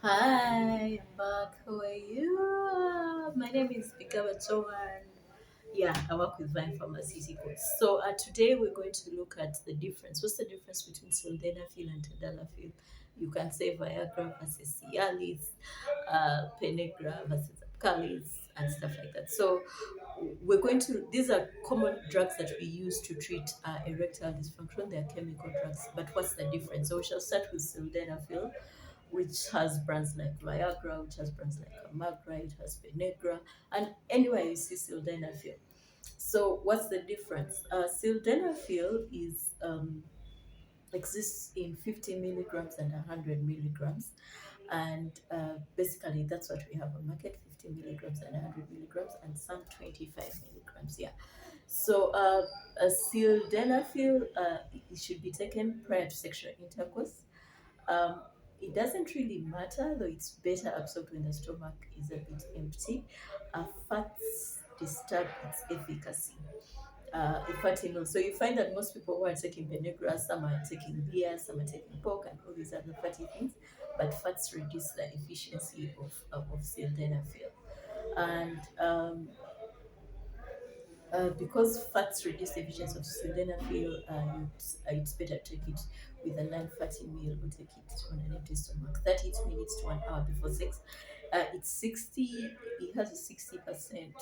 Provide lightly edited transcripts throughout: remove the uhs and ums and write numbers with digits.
Hi, I'm back. How are you? My name is Bigaba Chowan. Yeah, I work with Vine Pharmaceuticals. So today we're going to look at the difference. What's the difference between sildenafil and tadalafil? You can say Viagra versus Cialis, Penegra versus Apcalis, and stuff like that. So these are common drugs that we use to treat erectile dysfunction. They are chemical drugs. But what's the difference? So we shall start with sildenafil, which has brands like Viagra, which has brands like Amagra, it has Penegra, and anywhere you see sildenafil. So what's the difference? Sildenafil is exists in 50 milligrams and 100 milligrams, and basically that's what we have on market: 50 milligrams and 100 milligrams, and some 25 milligrams. Yeah. So sildenafil, it should be taken prior to sexual intercourse. um, it doesn't really matter, though it's better absorbed when the stomach is a bit empty. Fats disturb its efficacy. Fatty meals. So you find that most people who are taking Benegra, some are taking beer, some are taking pork, and all these other fatty things. But fats reduce the efficiency of sildenafil. And because fats reduce the efficiency of sildenafil, it's better to take it with a non-fatty meal or take it on an empty stomach. 30 minutes to 1 hour before sex. It's 60. It has a 60%,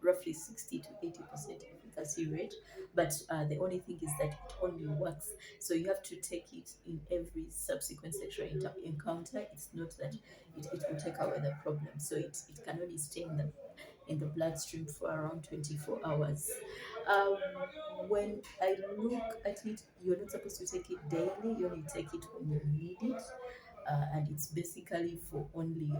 roughly 60 to 80% efficacy rate. But the only thing is that it only works. So you have to take it in every subsequent sexual encounter. It's not that it will take away the problem. So it can only stay in the bloodstream for around 24 hours. Um, when I look at it, you're not supposed to take it daily, you only take it when you need it. And it's basically for only.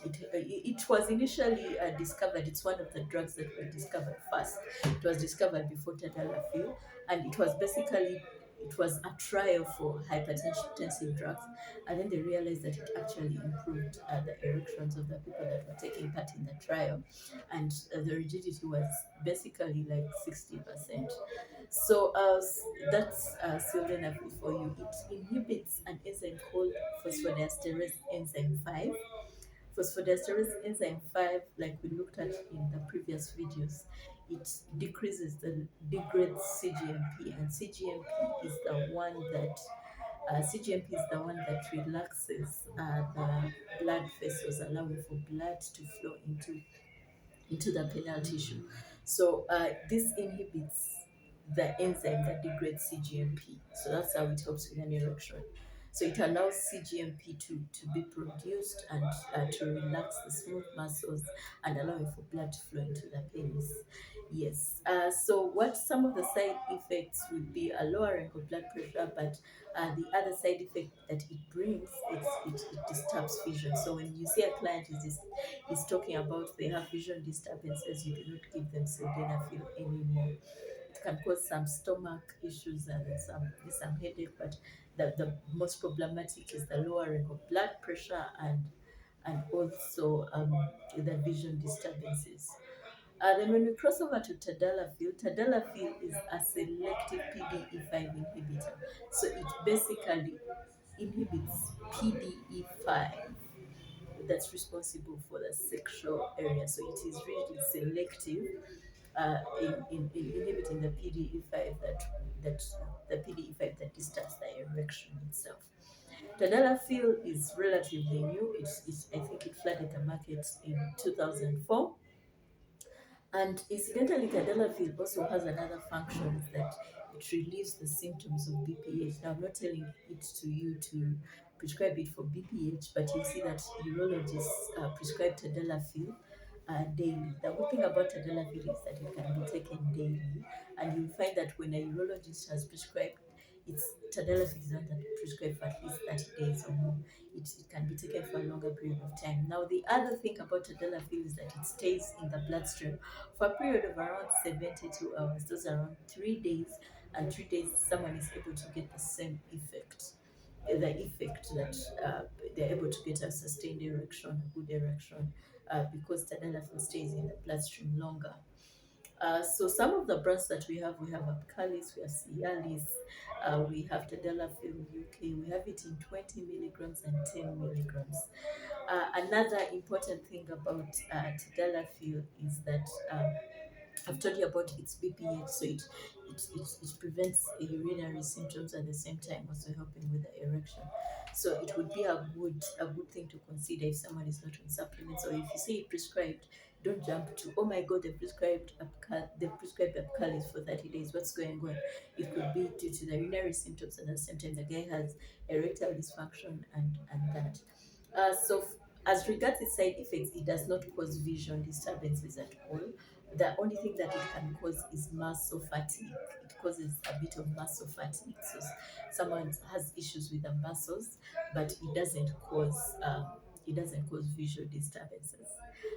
It was initially discovered, it's one of the drugs that were discovered first. It was discovered before Tadalafil, and it was a trial for hypertensive drugs, and then they realized that it actually improved the erections of the people that were taking part in the trial, and the rigidity was basically like 60%. So that's sildenafil for you. It inhibits an enzyme called phosphodiesterase enzyme 5. Phosphodiesterase enzyme 5, like we looked at in the previous videos, it decreases the degrades CGMP, and CGMP is the one that relaxes the blood vessels, allowing for blood to flow into the penile tissue. So this inhibits the enzyme that degrades CGMP. So that's how it helps with an erection. So it allows CGMP to be produced and to relax the smooth muscles and allowing for blood to flow into the penis. Yes. So what some of the side effects would be a lowering of blood pressure, but the other side effect that it brings it disturbs vision. So when you see a client is talking about they have vision disturbances, you do not give them sildenafil anymore. It can cause some stomach issues and some headache, but the most problematic is the lowering of blood pressure and also the vision disturbances. Then when we cross over to Tadalafil is a selective PDE5 inhibitor. So it basically inhibits PDE5 that's responsible for the sexual area. So it is really selective in inhibiting the PDE5 that the PDE5 that disturbs the erection itself. Tadalafil is relatively new. I think it flooded the market in 2004. And incidentally, Tadalafil also has another function, is that it relieves the symptoms of BPH. Now, I'm not telling it to you to prescribe it for BPH, but you see that urologists prescribe Tadalafil daily. The good thing about Tadalafil is that it can be taken daily, and you'll find that when a urologist has prescribed, it's Tadalafil is not that prescribed for at least 30 days or more. It can be taken for a longer period of time. Now, the other thing about Tadalafil is that it stays in the bloodstream for a period of around 72 hours. Those are around 3 days, and 3 days someone is able to get the same effect. The effect that they're able to get a sustained erection, a good erection, because tadalafil stays in the bloodstream longer. So some of the brands that we have Apcalis, we have Cialis, we have Tadalafil UK. We have it in 20 milligrams and 10 milligrams. Another important thing about Tadalafil is that I've told you about its BPH, so it prevents urinary symptoms at the same time, also helping with the erection. So it would be a good thing to consider if someone is not on supplements, or if you see it prescribed, don't jump to, oh my god, they prescribed Apcalis for 30 days. What's going on? It could be due to the urinary symptoms, at the same time the guy has erectile dysfunction and that. As regards its side effects, it does not cause vision disturbances at all. The only thing that it can cause is muscle fatigue. It causes a bit of muscle fatigue. So someone has issues with the muscles, but it doesn't cause visual disturbances.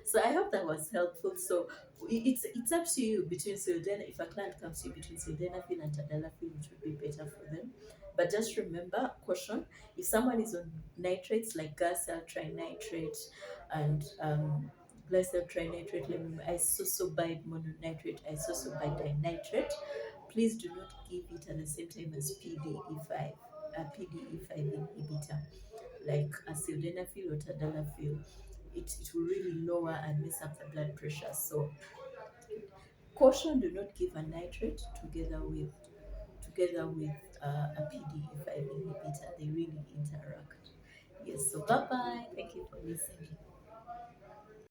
So I hope that was helpful. So it's up to you between sildenafil. If a client comes to you between sildenafil and tadalafil, which would be better for them. But just remember, caution: if someone is on nitrates like glycol trinitrate and glycol trinitrate, isosobide mononitrate, isosobide dinitrate, please do not give it at the same time as PDE5, a PDE5 inhibitor like a sildenafil or tadalafil. It will really lower and mess up the blood pressure. So caution: do not give a nitrate together with a PDE5 inhibitor. They really interact. Yes. So bye bye. Thank you for listening.